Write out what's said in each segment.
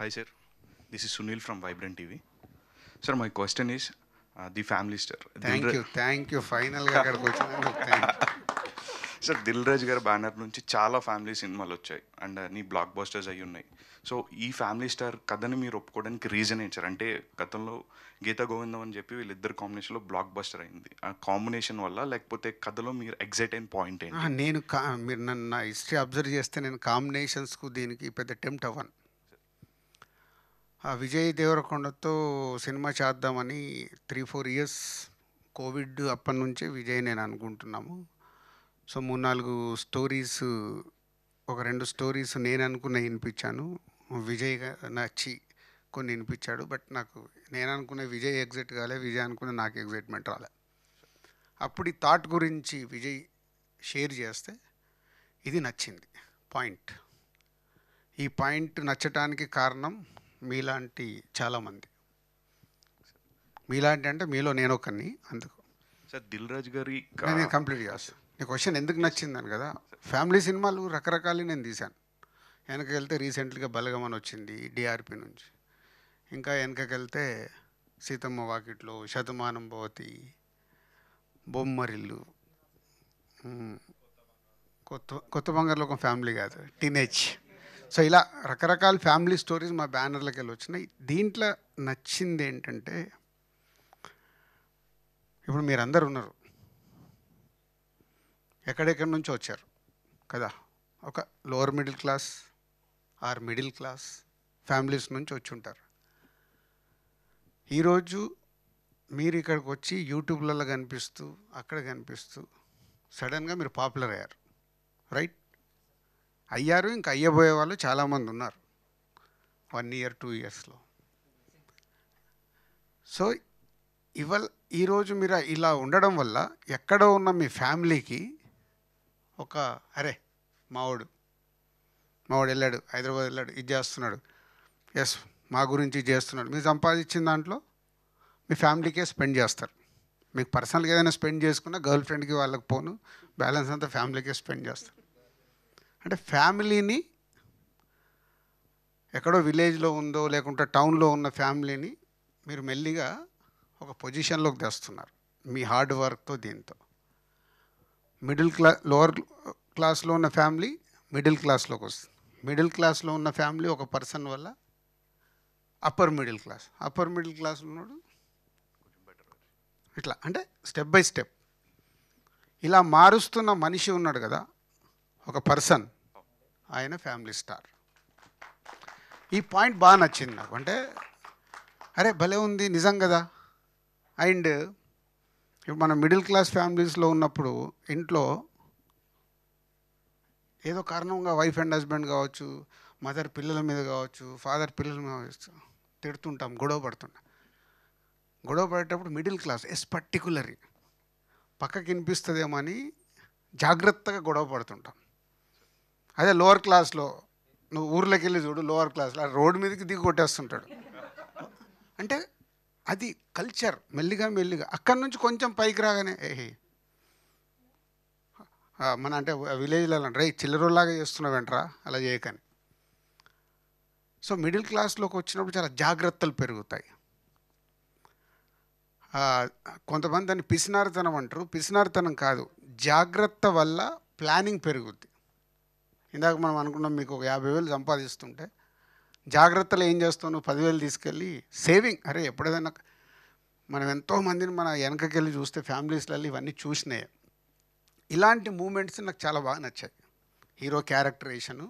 Hi sir, this is Sunil from Vibrant TV. Sir, my question is the family star. Thank you ఫైనల్గా అక్కడికి వచ్చినందుకు thank you. Sir Dil Raju గారి banner నుంచి చాలా family సినిమాలు వచ్చాయి అండ్ నీ బ్లాక్ బస్టర్స్ అయి ఉన్నాయి. సో ఈ ఫ్యామిలీ స్టార్ కథని మీరు ఒప్పుకోవడానికి రీజన్ ఏంటి సార్? అంటే గతంలో గీతా గోవిందం అని చెప్పి వీళ్ళిద్దరు కాంబినేషన్లో బ్లాక్ బస్టర్ అయింది. ఆ కాంబినేషన్ వల్ల లేకపోతే కథలో మీరు ఎగ్జైట్ అయిన పాయింట్ ఏంటి? మీరు నన్ను నా హిస్టరీ అబ్జర్వ్ చేస్తే నేను కాంబినేషన్స్కు దీనికి పెద్ద టెంప్ట్ అవ్వను. విజయ్ దేవరకొండతో సినిమా చేద్దామని 3-4 ఇయర్స్ కోవిడ్ అప్పటి నుంచే విజయ్ నేను అనుకుంటున్నాము. సో 3-4 స్టోరీస్, ఒక 2 స్టోరీస్ నేను అనుకున్న వినిపించాను. విజయ్ నచ్చి కొన్ని వినిపించాడు. బట్ నాకు నేను అనుకున్న విజయ్ ఎగ్జైట్ కాలే, విజయ్ అనుకున్న నాకు ఎగ్జైట్మెంట్ రాలే. అప్పుడు ఈ థాట్ గురించి విజయ్ షేర్ చేస్తే ఇది నచ్చింది పాయింట్. ఈ పాయింట్ నచ్చటానికి కారణం మీలాంటి చాలామంది. మీలాంటి అంటే మీలో నేను ఒకరిని. అందుకు సార్ దిల్ రాజు గారి నేను కంప్లీట్ చేస్తాను. నీ క్వశ్చన్ ఎందుకు నచ్చిందని కదా. ఫ్యామిలీ సినిమాలు రకరకాలు నేను తీశాను. వెనకకి వెళ్తే రీసెంట్గా బలగమని వచ్చింది డిఆర్పి నుంచి. ఇంకా వెనకకి వెళ్తే సీతమ్మ వాకిట్లో, శతమానం భవతి, బొమ్మరిల్లు, కొత్త బంగారులోకం ఫ్యామిలీ కాదు, టీనేజ్. సో ఇలా రకరకాల ఫ్యామిలీ స్టోరీస్ మా బ్యానర్లకు వెళ్ళి వచ్చినాయి. దీంట్లో నచ్చింది ఏంటంటే, ఇప్పుడు మీరందరూ ఉన్నారు, ఎక్కడెక్కడి నుంచో వచ్చారు కదా. ఒక lower middle class or middle class families నుంచి వచ్చి ఉంటారు. ఈరోజు మీరు ఇక్కడికి వచ్చి యూట్యూబ్లలో కనిపిస్తూ అక్కడ కనిపిస్తూ సడన్గా మీరు పాపులర్ అయ్యారు, రైట్? అయ్యారు, ఇంకా అయ్యబోయే వాళ్ళు చాలామంది ఉన్నారు 1 year 2 yearsలో. సో ఈరోజు మీరు ఇలా ఉండడం వల్ల ఎక్కడో ఉన్న మీ ఫ్యామిలీకి ఒక అరే మావాడు వెళ్ళాడు, హైదరాబాద్ వెళ్ళాడు, ఇది చేస్తున్నాడు, ఎస్ మా గురించి చేస్తున్నాడు. మీరు సంపాదించిన దాంట్లో మీ ఫ్యామిలీకే స్పెండ్ చేస్తారు. మీకు పర్సనల్గా ఏదైనా స్పెండ్ చేసుకున్నా గర్ల్ ఫ్రెండ్కి వాళ్ళకి పోను, బ్యాలెన్స్ అంతా ఫ్యామిలీకే స్పెండ్ చేస్తారు. అంటే ఫ్యామిలీని ఎక్కడో విలేజ్లో ఉందో లేకుంటే టౌన్లో ఉన్న ఫ్యామిలీని మీరు మెల్లిగా ఒక పొజిషన్లోకి తెస్తున్నారు మీ హార్డ్ వర్క్తో. దీంతో లోవర్ క్లాస్లో ఉన్న ఫ్యామిలీ మిడిల్ క్లాస్లోకి వస్తుంది. మిడిల్ క్లాస్లో ఉన్న ఫ్యామిలీ ఒక పర్సన్ వల్ల అప్పర్ మిడిల్ క్లాస్ ఉన్నాడు. ఇట్లా అంటే స్టెప్ బై స్టెప్ ఇలా మారుస్తున్న మనిషి ఉన్నాడు కదా, ఒక పర్సన్, ఆయన ఫ్యామిలీ స్టార్. ఈ పాయింట్ బాగా నచ్చింది నాకు. అంటే అరే భలే ఉంది, నిజం కదా. అండ్ ఇప్పుడు మన మిడిల్ క్లాస్ ఫ్యామిలీస్లో ఉన్నప్పుడు ఇంట్లో ఏదో కారణంగా వైఫ్ అండ్ హస్బెండ్ కావచ్చు, మదర్ పిల్లల మీద కావచ్చు, ఫాదర్ పిల్లల మీద కావచ్చు, తిడుతుంటాం, గొడవ పడేటప్పుడు మిడిల్ క్లాస్ పర్టికులర్లీ పక్కకి వినిపిస్తుందేమో అని జాగ్రత్తగా గొడవ పడుతుంటాం. అదే లోవర్ క్లాస్లో నువ్వు ఊర్లోకి వెళ్ళి చూడు, లోవర్ క్లాస్లో రోడ్డు మీదకి దిగి కొట్టేస్తుంటాడు. అంటే అది కల్చర్. మెల్లిగా అక్కడి నుంచి కొంచెం పైకి రాగానే మన అంటే విలేజ్లో రే చిల్లరలాగా చేస్తున్నావేంట్రా, అలా చేయకని. సో మిడిల్ క్లాస్లోకి వచ్చినప్పుడు చాలా జాగ్రత్తలు పెరుగుతాయి. కొంతమంది దాన్ని పిసినారితనం అంటారు. పిసినారితనం కాదు, జాగ్రత్త వల్ల ప్లానింగ్ పెరుగుద్ది. ఇందాక మనం అనుకున్నాం, మీకు ఒక 50,000 సంపాదిస్తుంటే జాగ్రత్తలు ఏం చేస్తావు, నువ్వు 10,000 తీసుకెళ్ళి సేవింగ్. అరే ఎప్పుడైనా మనం ఎంతోమందిని మన వెనకకి వెళ్ళి చూస్తే ఫ్యామిలీస్లలో ఇవన్నీ చూసినాయి. ఇలాంటి మూమెంట్స్ నాకు చాలా బాగా నచ్చాయి. హీరో క్యారెక్టరేషను,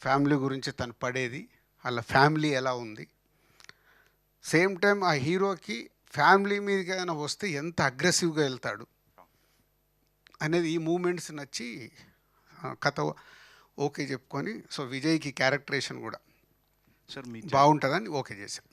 ఫ్యామిలీ గురించి తను పడేది, వాళ్ళ ఫ్యామిలీ ఎలా ఉంది, సేమ్ టైం ఆ హీరోకి ఫ్యామిలీ మీదకి ఏదైనా వస్తే ఎంత అగ్రెసివ్గా వెళ్తాడు అనేది ఈ మూమెంట్స్ నచ్చి కథ ఓకే చెప్పుకొని, సో విజయ్కి క్యారెక్టరేషన్ కూడా సార్ బాగుంటుందని ఓకే చేశాను.